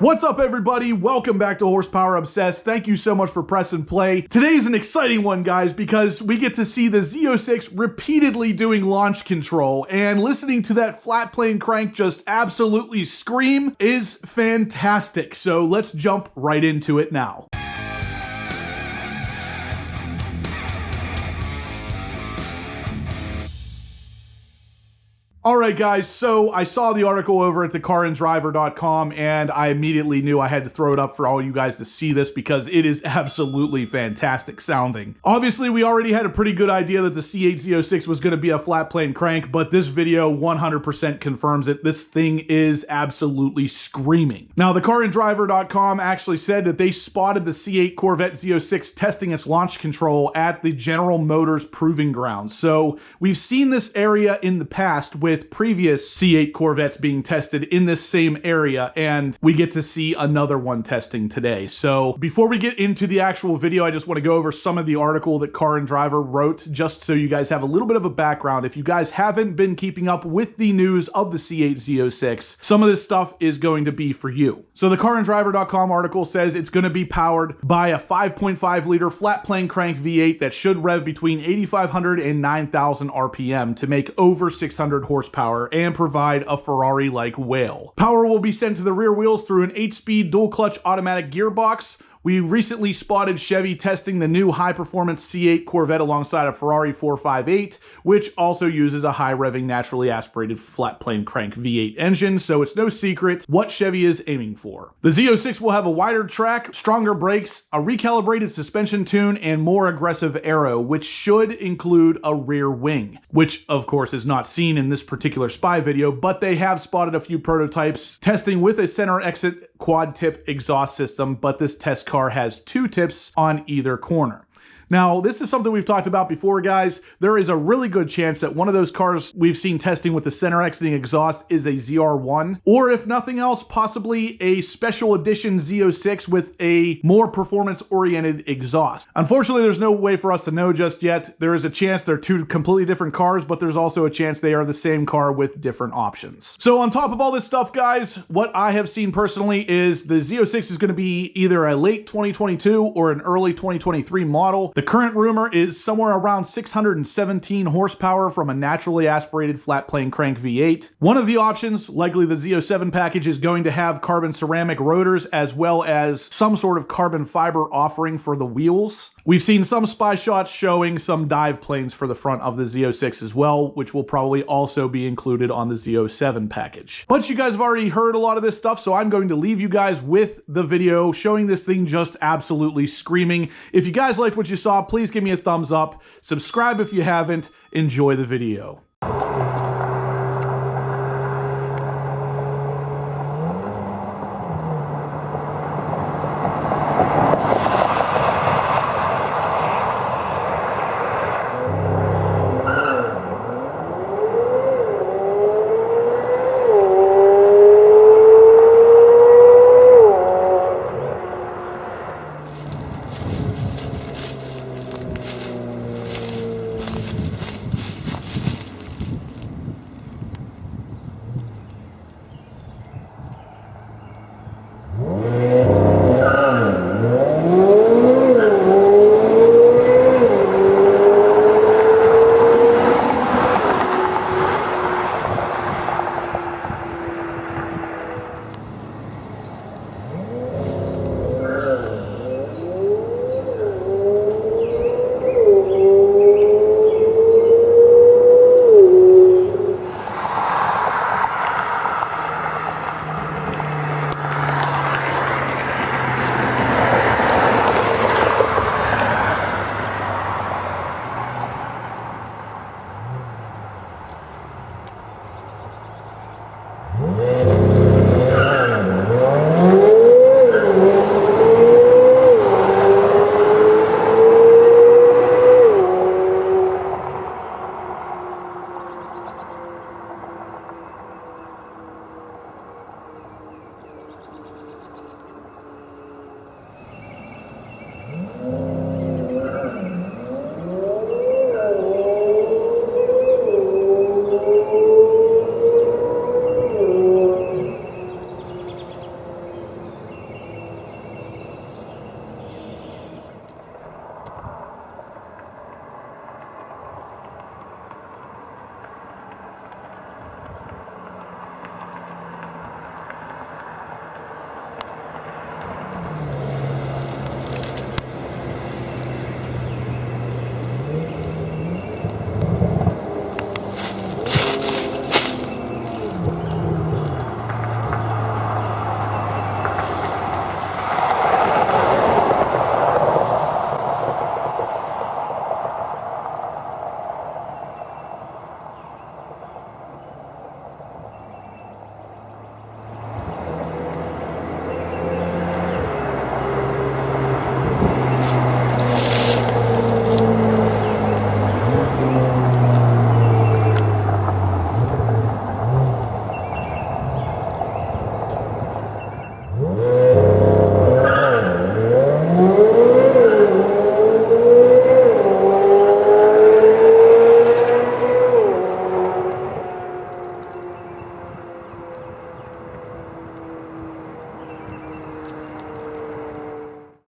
What's up, everybody? Welcome back to Horsepower Obsessed. Thank you so much for pressing play. Today's an exciting one, guys, because we get to see the Z06 repeatedly doing launch control, and listening to that flat plane crank just absolutely scream is fantastic. So let's jump right into it now. All right, guys, so I saw the article over at thecarandriver.com, and I immediately knew I had to throw it up for all you guys to see this because it is absolutely fantastic sounding. Obviously, we already had a pretty good idea that the C8 Z06 was going to be a flat plane crank, but this video 100% confirms it. This thing is absolutely screaming. Now, thecarandriver.com actually said that they spotted the C8 Corvette Z06 testing its launch control at the General Motors Proving Grounds. So we've seen this area in the past with previous C8 Corvettes being tested in this same area, and we get to see another one testing today. So before we get into the actual video, I just want to go over some of the article that Car and Driver wrote, just so you guys have a little bit of a background. If you guys haven't been keeping up with the news of the C8 Z06, some of this stuff is going to be for you. So the carandriver.com article says it's going to be powered by a 5.5 liter flat plane crank V8 that should rev between 8,500 and 9,000 RPM to make over 600 horsepower and provide a Ferrari-like wail. Power will be sent to the rear wheels through an 8-speed dual-clutch automatic gearbox. We recently spotted Chevy testing the new high-performance C8 Corvette alongside a Ferrari 458, which also uses a high-revving, naturally aspirated flat-plane crank V8 engine, so it's no secret what Chevy is aiming for. The Z06 will have a wider track, stronger brakes, a recalibrated suspension tune, and more aggressive aero, which should include a rear wing, which, of course, is not seen in this particular spy video, but they have spotted a few prototypes testing with a center exit quad-tip exhaust system, but this test car has 2 tips on either corner. Now, this is something we've talked about before, guys. There is a really good chance that one of those cars we've seen testing with the center exiting exhaust is a ZR1, or if nothing else, possibly a special edition Z06 with a more performance-oriented exhaust. Unfortunately, there's no way for us to know just yet. There is a chance they're 2 completely different cars, but there's also a chance they are the same car with different options. So on top of all this stuff, guys, what I have seen personally is the Z06 is going to be either a late 2022 or an early 2023 model. The current rumor is somewhere around 617 horsepower from a naturally aspirated flat plane crank V8. One of the options, likely the Z07 package, is going to have carbon ceramic rotors as well as some sort of carbon fiber offering for the wheels. We've seen some spy shots showing some dive planes for the front of the Z06 as well, which will probably also be included on the Z07 package. But you guys have already heard a lot of this stuff, so I'm going to leave you guys with the video showing this thing just absolutely screaming. If you guys liked what you saw, please give me a thumbs up. Subscribe if you haven't. Enjoy the video.